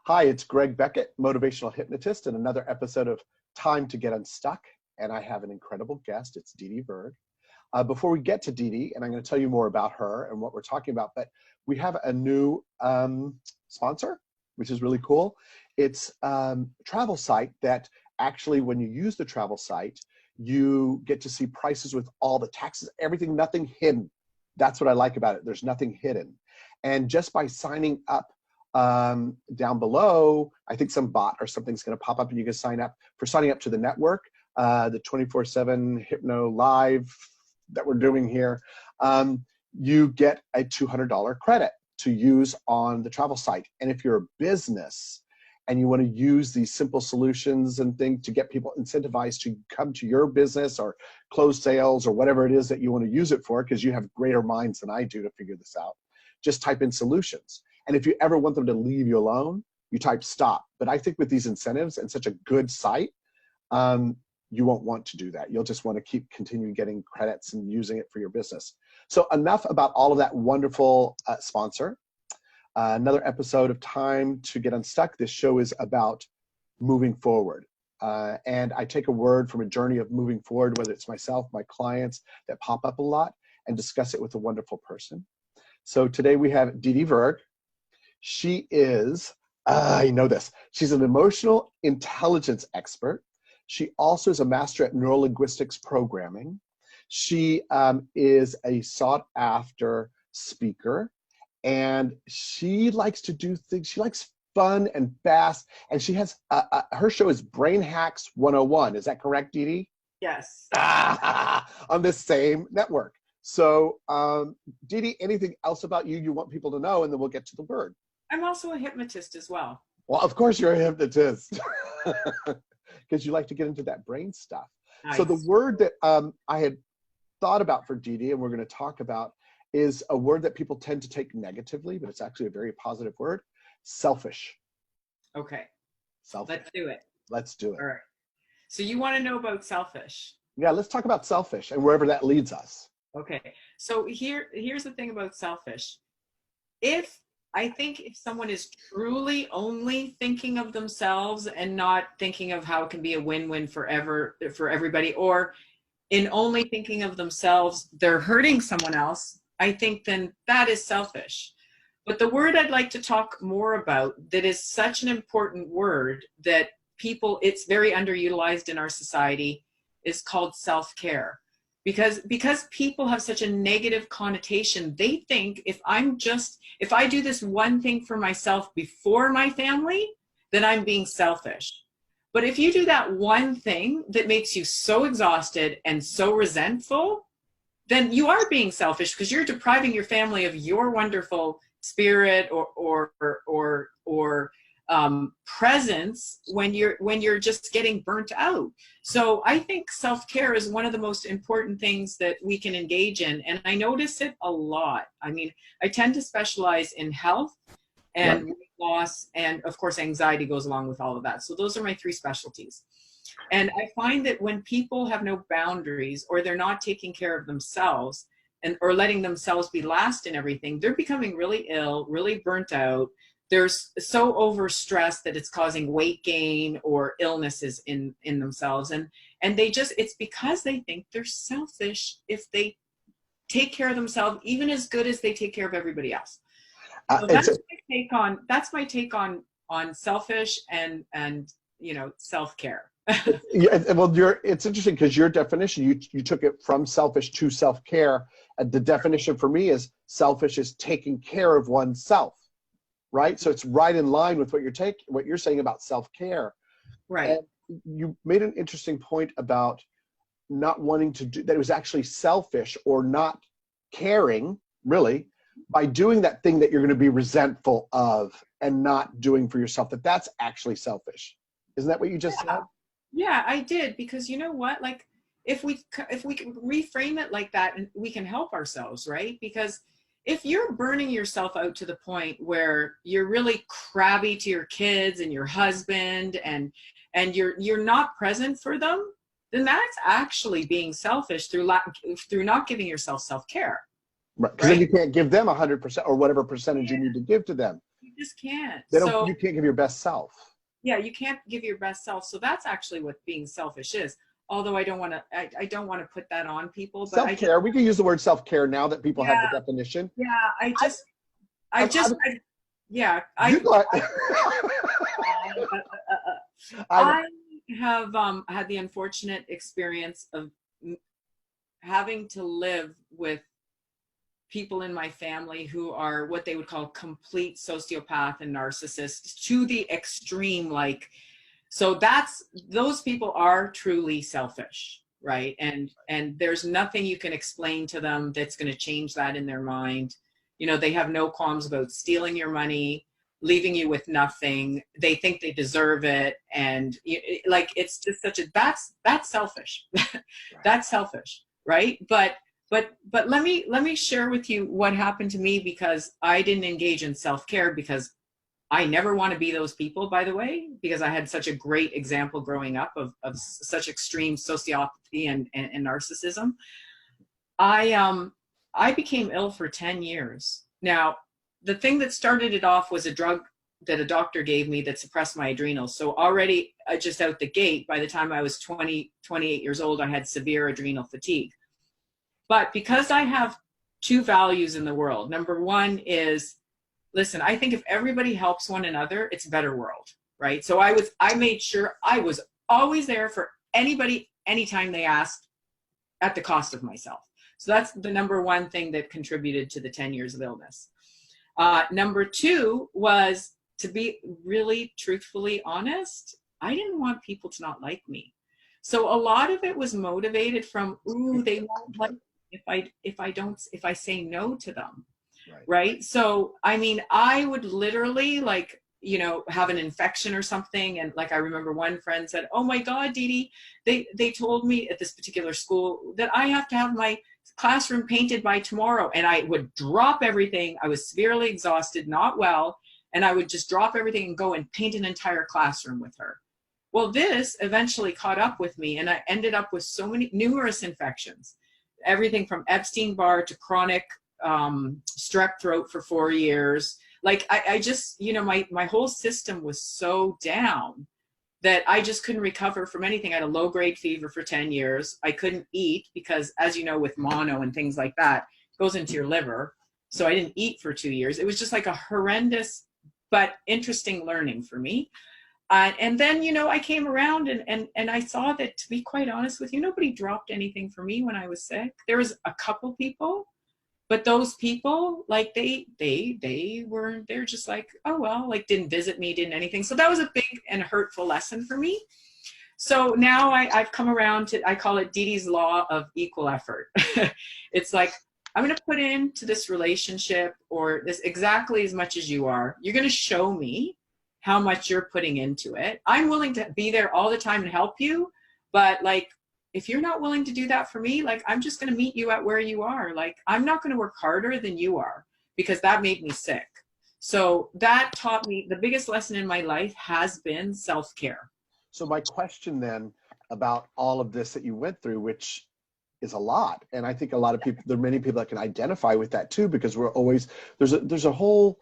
Hi, it's Greg Beckett, Motivational Hypnotist, and another episode of Time to Get Unstuck. And I have an incredible guest. It's Didi Verg. Before we get to Didi, and I'm going to tell you more about her and what we're talking about, but we have a new sponsor, which is really cool. It's a travel site that actually, when you use the travel site, you get to see prices with all the taxes, everything, nothing hidden. That's what I like about it. There's nothing hidden. And just by signing up down below, I think some bot or something's going to pop up and you can sign up for signing up to the network, the 24/7 Hypno Live that we're doing here. You get a $200 credit to use on the travel site. And if you're a business and you want to use these simple solutions and things to get people incentivized to come to your business or close sales or whatever it is that you want to use it for, because you have greater minds than I do to figure this out, just type in solutions. And if you ever want them to leave you alone, you type stop. But I think with these incentives and such a good site, you won't want to do that. You'll just want to keep continuing getting credits and using it for your business. So enough about all of that wonderful sponsor. Another episode of Time to Get Unstuck. This show is about moving forward. And I take a word from a journey of moving forward, whether it's myself, my clients that pop up a lot, and discuss it with a wonderful person. So today we have Didi Verg. She is, I know this, she's an emotional intelligence expert. She also is a master at Neuro Linguistics programming. She is a sought after speaker, and she likes to do things, she likes fun and fast, and she has, her show is Brain Hacks 101. Is that correct, Didi? Yes. On this same network. So, Didi, anything else about you want people to know, and then we'll get to the word. I'm also a hypnotist as well. Well, of course you're a hypnotist, because you like to get into that brain stuff. Nice. So the word that I had thought about for Didi, and we're going to talk about, is a word that people tend to take negatively, but it's actually a very positive word: selfish. Okay. Selfish. Let's do it. Let's do it. All right. So you want to know about selfish? Yeah, let's talk about selfish and wherever that leads us. Okay. So here's the thing about selfish. I think if someone is truly only thinking of themselves and not thinking of how it can be a win-win for everybody, or in only thinking of themselves, they're hurting someone else, I think then that is selfish. But the word I'd like to talk more about that is such an important word that it's very underutilized in our society, is called self-care. Because people have such a negative connotation, they think if I do this one thing for myself before my family, then I'm being selfish. But if you do that one thing that makes you so exhausted and so resentful, then you are being selfish, because you're depriving your family of your wonderful spirit or presence when you're just getting burnt out. So I think self-care is one of the most important things that we can engage in, and I notice it a lot. I mean, I tend to specialize in health and weight loss, and of course anxiety goes along with all of that. So those are my three specialties. And I find that when people have no boundaries, or they're not taking care of themselves or letting themselves be last in everything, they're becoming really ill, really burnt out. They're so overstressed that it's causing weight gain or illnesses in themselves. And it's because they think they're selfish if they take care of themselves, even as good as they take care of everybody else. So that's my take on selfish and self-care. Yeah, well, it's interesting because your definition, you took it from selfish to self-care. The definition for me is selfish is taking care of oneself. Right? So it's right in line with what you're saying about self-care. Right. And you made an interesting point about not wanting to do that. It was actually selfish or not caring, really, by doing that thing that you're going to be resentful of and not doing for yourself. That's actually selfish. Isn't that what you just said? Yeah, I did, because you know what? Like, if we reframe it like that, and we can help ourselves, right? Because if you're burning yourself out to the point where you're really crabby to your kids and your husband, and you're not present for them, then that's actually being selfish through not giving yourself self-care. Right, because then you can't give them 100% or whatever percentage you need to give to them. just can't. They don't, So you can't give your best self. yeah, you can't give your best self. So that's actually what being selfish is. Although I don't want to, I don't want to put that on people, but I just, Self-care, we can use the word self-care now that people have the yeah, definition. yeah, yeah, You got, I have had the unfortunate experience of having to live with people in my family who are what they would call complete sociopath and narcissists to the extreme. Like, so those people are truly selfish, right? And there's nothing you can explain to them that's going to change that in their mind. You know, they have no qualms about stealing your money, leaving you with nothing. They think they deserve it. And like, it's just such a, that's selfish. That's selfish, right? But let me share with you what happened to me, because I didn't engage in self-care, because I never want to be those people, by the way, because I had such a great example growing up of such extreme sociopathy and narcissism. I became ill for 10 years. Now, the thing that started it off was a drug that a doctor gave me that suppressed my adrenals. So already just out the gate, by the time I was 28 years old, I had severe adrenal fatigue. But because I have two values in the world, number one is, listen, I think if everybody helps one another, it's a better world, right? So I made sure I was always there for anybody, anytime they asked, at the cost of myself. So that's the number one thing that contributed to the 10 years of illness. Number two was, to be really truthfully honest, I didn't want people to not like me. So a lot of it was motivated from, ooh, they won't like me if I say no to them. Right. So, I mean, I would literally, like, you know, have an infection or something. And like, I remember one friend said, oh my God, Didi, they told me at this particular school that I have to have my classroom painted by tomorrow. And I would drop everything. I was severely exhausted, not well. And I would just drop everything and go and paint an entire classroom with her. Well, this eventually caught up with me, and I ended up with numerous infections, everything from Epstein-Barr to chronic strep throat for 4 years. Like, I just, you know, my whole system was so down that I just couldn't recover from anything. I had a low-grade fever for 10 years. I couldn't eat because, as you know, with mono and things like that, it goes into your liver. So I didn't eat for 2 years. It was just like a horrendous but interesting learning for me. And then, you know, I came around and I saw that, to be quite honest with you, nobody dropped anything for me when I was sick. There was a couple people, but those people, like, they're just like, oh, well, like, didn't visit me, didn't anything. So that was a big and hurtful lesson for me. So now I've come around to, I call it Didi's law of equal effort. It's like, I'm going to put into this relationship or this exactly as much as you are. You're going to show me how much you're putting into it. I'm willing to be there all the time and help you. But like, if you're not willing to do that for me, like, I'm just going to meet you at where you are. Like, I'm not going to work harder than you are, because that made me sick. So that taught me, the biggest lesson in my life has been self-care. So my question then about all of this that you went through, which is a lot. And I think a lot of people, there are many people that can identify with that too, because we're always, there's a whole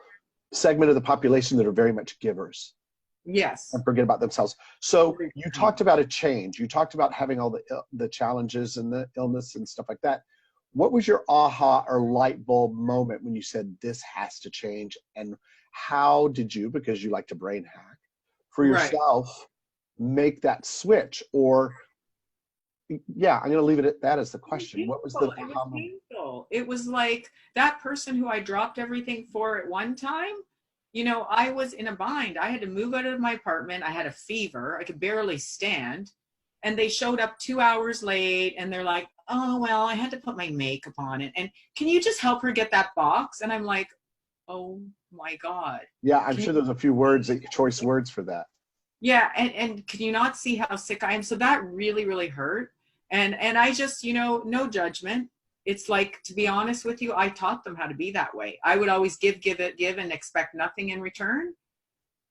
segment of the population that are very much givers. Yes. And forget about themselves. So you talked about a change. You talked about having all the challenges and the illness and stuff like that. What was your aha or light bulb moment when you said this has to change? And how did you, because you like to brain hack, for yourself, make that switch? Or, yeah, I'm going to leave it at that as the question. What was the It was painful. It was like that person who I dropped everything for at one time. You know, I was in a bind. I had to move out of my apartment. I had a fever. I could barely stand. And they showed up 2 hours late, and they're like, oh, well, I had to put my makeup on it. And can you just help her get that box? And I'm like, oh my God. Yeah, I'm sure there's a few words, choice words for that. Yeah. And can you not see how sick I am? So that really, really hurt. And I just, you know, no judgment. It's like, to be honest with you, I taught them how to be that way. I would always give and expect nothing in return.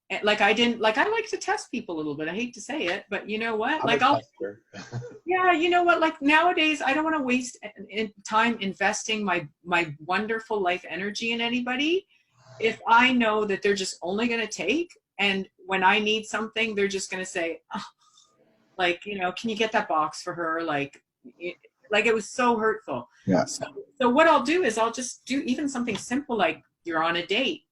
And like, I like to test people a little bit. I hate to say it, but you know what? Like, yeah, you know what? Like, nowadays, I don't want to waste time investing my wonderful life energy in anybody if I know that they're just only going to take, and when I need something, they're just going to say, oh, like, you know, can you get that box for her? Like it was so hurtful. Yeah. So what I'll do is I'll just do even something simple, like you're on a date,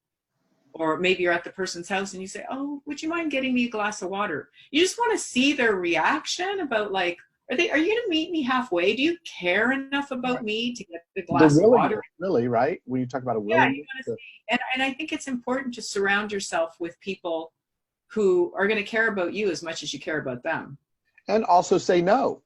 or maybe you're at the person's house and you say, oh, would you mind getting me a glass of water? You just want to see their reaction about, like, are you going to meet me halfway? Do you care enough about me to get the glass of water? Really, right? When you talk about a willingness. Yeah, you gotta see. And I think it's important to surround yourself with people who are going to care about you as much as you care about them. And also say no.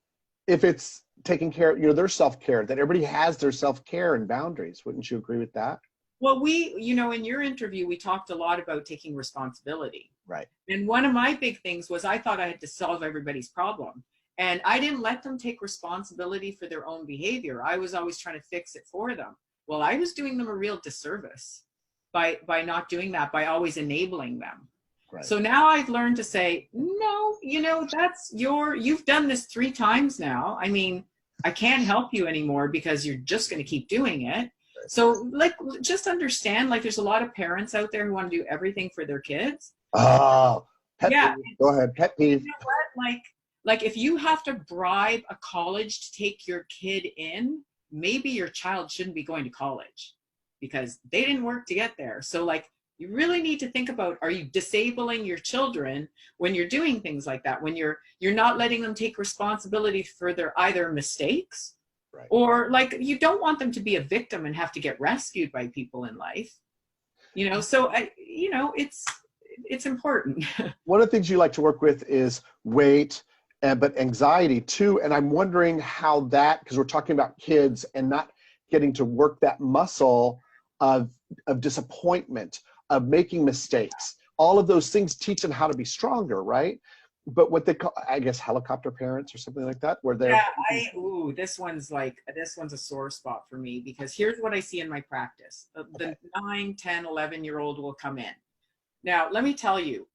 If it's taking care of, you know, their self-care, that everybody has their self-care and boundaries. Wouldn't you agree with that? Well, you know, in your interview, we talked a lot about taking responsibility. Right. And one of my big things was I thought I had to solve everybody's problem. And I didn't let them take responsibility for their own behavior. I was always trying to fix it for them. Well, I was doing them a real disservice by not doing that, by always enabling them. Right. So now I've learned to say, no, you know, you've done this 3 times now. I mean, I can't help you anymore because you're just going to keep doing it. So, like, just understand, like, there's a lot of parents out there who want to do everything for their kids. Oh, yeah. Go ahead, pet peeve. You know what? Like, if you have to bribe a college to take your kid in, maybe your child shouldn't be going to college because they didn't work to get there. So, like, you really need to think about, are you disabling your children when you're doing things like that? When you're not letting them take responsibility for their either mistakes. Right. Or, like, you don't want them to be a victim and have to get rescued by people in life, you know? So you know, it's important. One of the things you like to work with is weight, but anxiety too. And I'm wondering how that, because we're talking about kids and not getting to work that muscle of disappointment, of making mistakes, all of those things teach them how to be stronger, right? But what they call, I guess, helicopter parents or something like that, where they're... Yeah, this one's a sore spot for me, because here's what I see in my practice. The 9, 10, 11-year-old will come in. Now, let me tell you,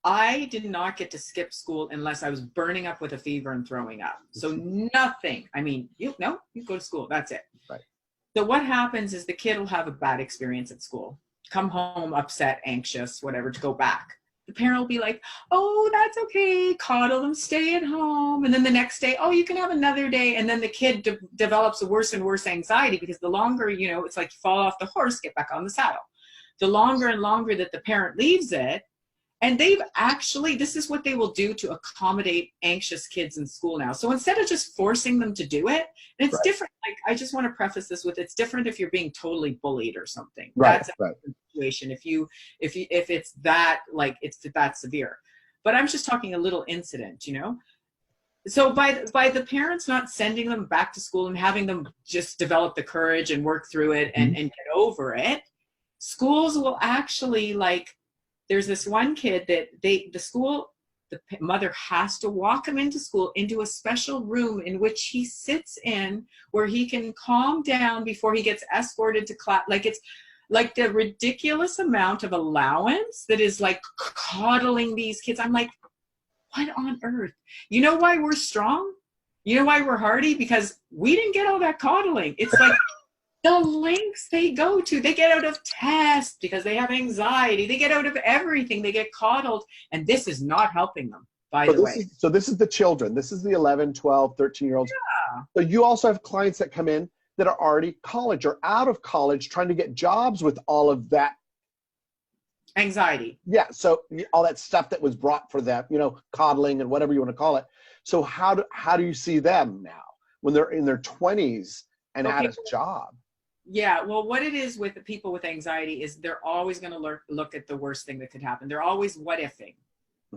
I did not get to skip school unless I was burning up with a fever and throwing up. So nothing. I mean, you go to school. That's it. Right. So what happens is the kid will have a bad experience at school, come home upset, anxious, whatever, to go back. The parent will be like, oh, that's okay, coddle them, stay at home. And then the next day, oh, you can have another day. And then the kid develops a worse and worse anxiety, because the longer, you know, it's like you fall off the horse, get back on the saddle. The longer and longer that the parent leaves it, and they've actually, this is what they will do to accommodate anxious kids in school now. So instead of just forcing them to do it, and it's different, like, I just want to preface this with, it's different if you're being totally bullied or something. Right, that's a different situation. If it's that, like, it's that severe. But I'm just talking a little incident, you know? So by the parents not sending them back to school and having them just develop the courage and work through it and get over it, schools will actually, like, there's this one kid that the mother has to walk him into school, into a special room in which he sits in, where he can calm down before he gets escorted to class. Like, it's like the ridiculous amount of allowance that is, like, coddling these kids. I'm like, what on earth? You know why we're strong? You know why we're hardy? Because we didn't get all that coddling. It's like, the lengths they go to, they get out of tests because they have anxiety. They get out of everything. They get coddled. And this is not helping them, by the way. So this is the children. This is the 11, 12, 13-year-olds. Yeah. So you also have clients that come in that are already college or out of college trying to get jobs with all of that anxiety. Yeah. So all that stuff that was brought for them, you know, coddling and whatever you want to call it. So how do you see them now when they're in their 20s and out of job? Yeah, well, what it is with the people with anxiety is they're always going to look at the worst thing that could happen. They're always what-ifing,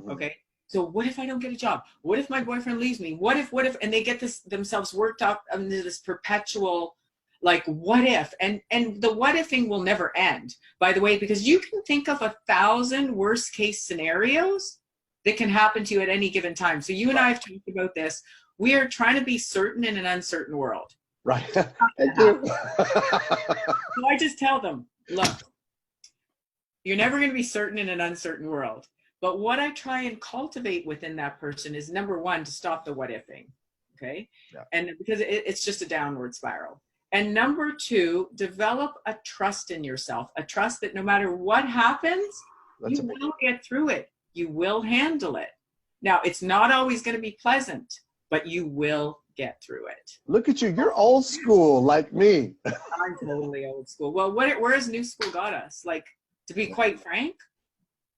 okay? So what if I don't get a job? What if my boyfriend leaves me? What if, and they get themselves worked up into this perpetual, like, what if? And the what-ifing will never end, by the way, because you can think of 1,000 worst-case scenarios that can happen to you at any given time. So you and I have talked about this. We are trying to be certain in an uncertain world. Right. So I just tell them, look, you're never going to be certain in an uncertain world. But what I try and cultivate within that person is, number one, to stop the what-ifing. Okay. Yeah. And because it's just a downward spiral. And number two, develop a trust in yourself, a trust that no matter what happens, you will get through it. You will handle it. Now, it's not always going to be pleasant, but you will get through it. Look at you. You're old school like me. I'm totally old school. Well, where has new school got us? Like, to be quite frank,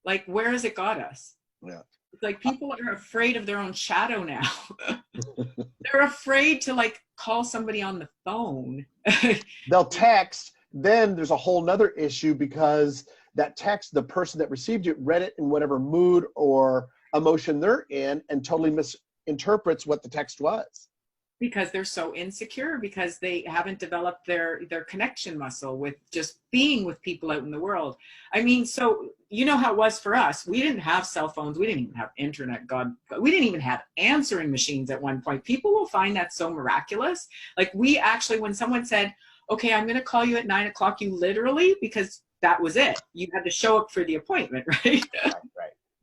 like, where has it got us? Yeah. It's like people are afraid of their own shadow now. They're afraid to like call somebody on the phone. They'll text. Then there's a whole nother issue because that text, the person that received it read it in whatever mood or emotion they're in and totally misinterprets what the text was. Because they're so insecure, because they haven't developed their connection muscle with just being with people out in the world. I mean, so you know how it was for us. We didn't have cell phones. We didn't even have internet. God, we didn't even have answering machines at one point. People will find that so miraculous. Like we actually, when someone said, okay, I'm going to call you at 9 o'clock, you literally, because that was it. You had to show up for the appointment, right? Right.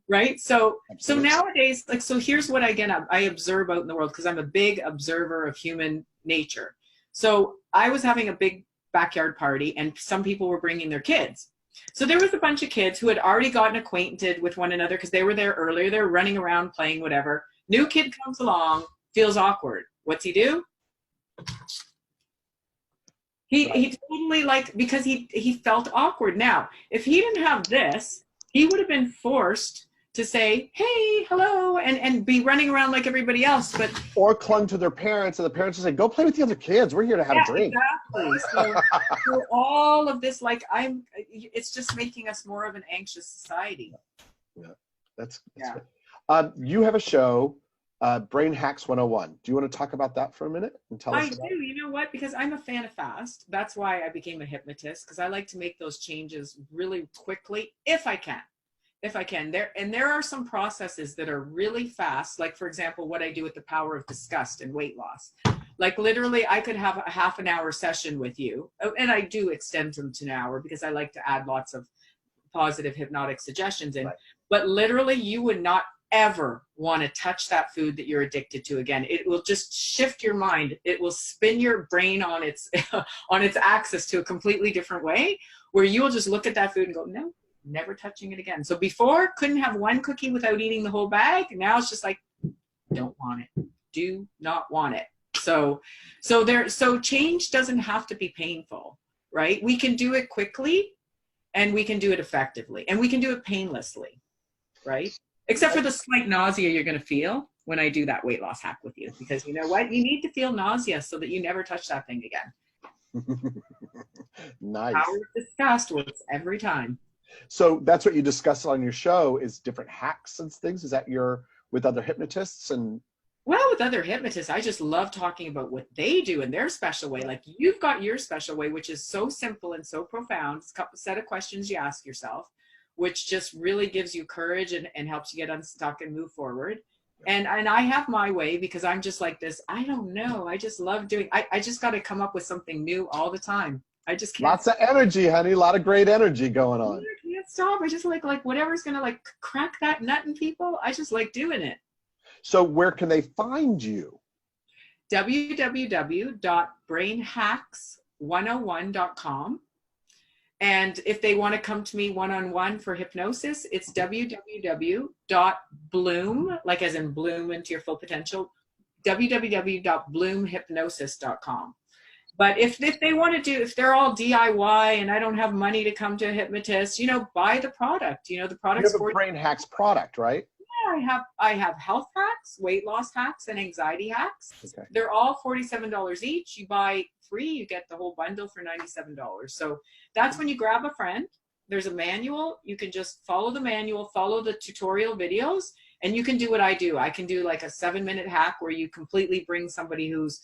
Right. So Absolutely. nowadays, like, so here's what I observe out in the world, because I'm a big observer of human nature. So I was having a big backyard party and some people were bringing their kids. So there was a bunch of kids who had already gotten acquainted with one another because they were there earlier. They're running around playing whatever. New kid comes along, feels awkward. What's he do? He totally, like, because he felt awkward. Now, if he didn't have this, he would have been forced to say, hey, hello, and be running around like everybody else. But or clung to their parents, and the parents would say, go play with the other kids. We're here to have a drink. Exactly. So all of this, like, it's just making us more of an anxious society. Yeah, that's good. You have a show, Brain Hacks 101. Do you want to talk about that for a minute and tell us about it? I do. You know what? Because I'm a fan of fast. That's why I became a hypnotist, because I like to make those changes really quickly if I can. There are some processes that are really fast. Like, for example, what I do with the power of disgust and weight loss. Like, literally, I could have a half an hour session with you, and I do extend them to an hour because I like to add lots of positive hypnotic suggestions in. Right. But literally, you would not ever want to touch that food that you're addicted to again. It will just shift your mind. It will spin your brain on its on its axis to a completely different way, where you will just look at that food and go, no, never touching it again. So before, couldn't have one cookie without eating the whole bag. Now it's just like, don't want it. Do not want it. So change doesn't have to be painful, right? We can do it quickly, and we can do it effectively, and we can do it painlessly, right? Except for the slight nausea you're going to feel when I do that weight loss hack with you, because you know what? You need to feel nausea so that you never touch that thing again. Nice. Power of disgust works every time. So that's what you discuss on your show, is different hacks and things. Is that with other hypnotists? And well, with other hypnotists, I just love talking about what they do in their special way. Like, you've got your special way, which is so simple and so profound. It's a couple set of questions you ask yourself, which just really gives you courage and helps you get unstuck and move forward. And I have my way, because I'm just like this. I don't know. I just love doing, I just got to come up with something new all the time. I just can't. Lots of energy, honey. A lot of great energy going on. I can't stop. I just like whatever's going to like crack that nut in people. I just like doing it. So where can they find you? www.brainhacks101.com. And if they want to come to me one-on-one for hypnosis, it's www.bloom, like as in bloom into your full potential, www.bloomhypnosis.com. But if they want to do, if they're all DIY and I don't have money to come to a hypnotist, buy the product. The product's you have a Brain Hacks product, right? Yeah, I have health hacks, weight loss hacks, and anxiety hacks. Okay. They're all $47 each. You buy 3, you get the whole bundle for $97. So that's when you grab a friend. There's a manual. You can just follow the manual, follow the tutorial videos, and you can do what I do. I can do like a 7-minute hack where you completely bring somebody who's,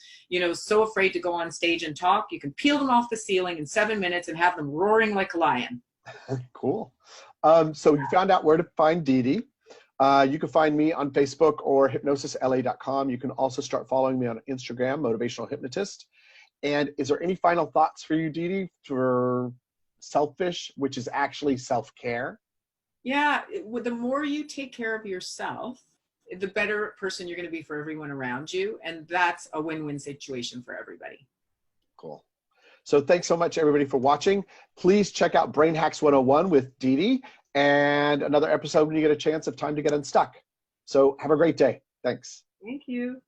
so afraid to go on stage and talk. You can peel them off the ceiling in 7 minutes and have them roaring like a lion. Cool. So you found out where to find Didi. You can find me on Facebook or hypnosisla.com. You can also start following me on Instagram, Motivational Hypnotist. And is there any final thoughts for you, Didi, for Selfish, which is actually self-care? Yeah, the more you take care of yourself, the better person you're going to be for everyone around you. And that's a win-win situation for everybody. Cool. So thanks so much, everybody, for watching. Please check out Brain Hacks 101 with Didi and another episode when you get a chance of Time to Get Unstuck. So have a great day. Thanks. Thank you.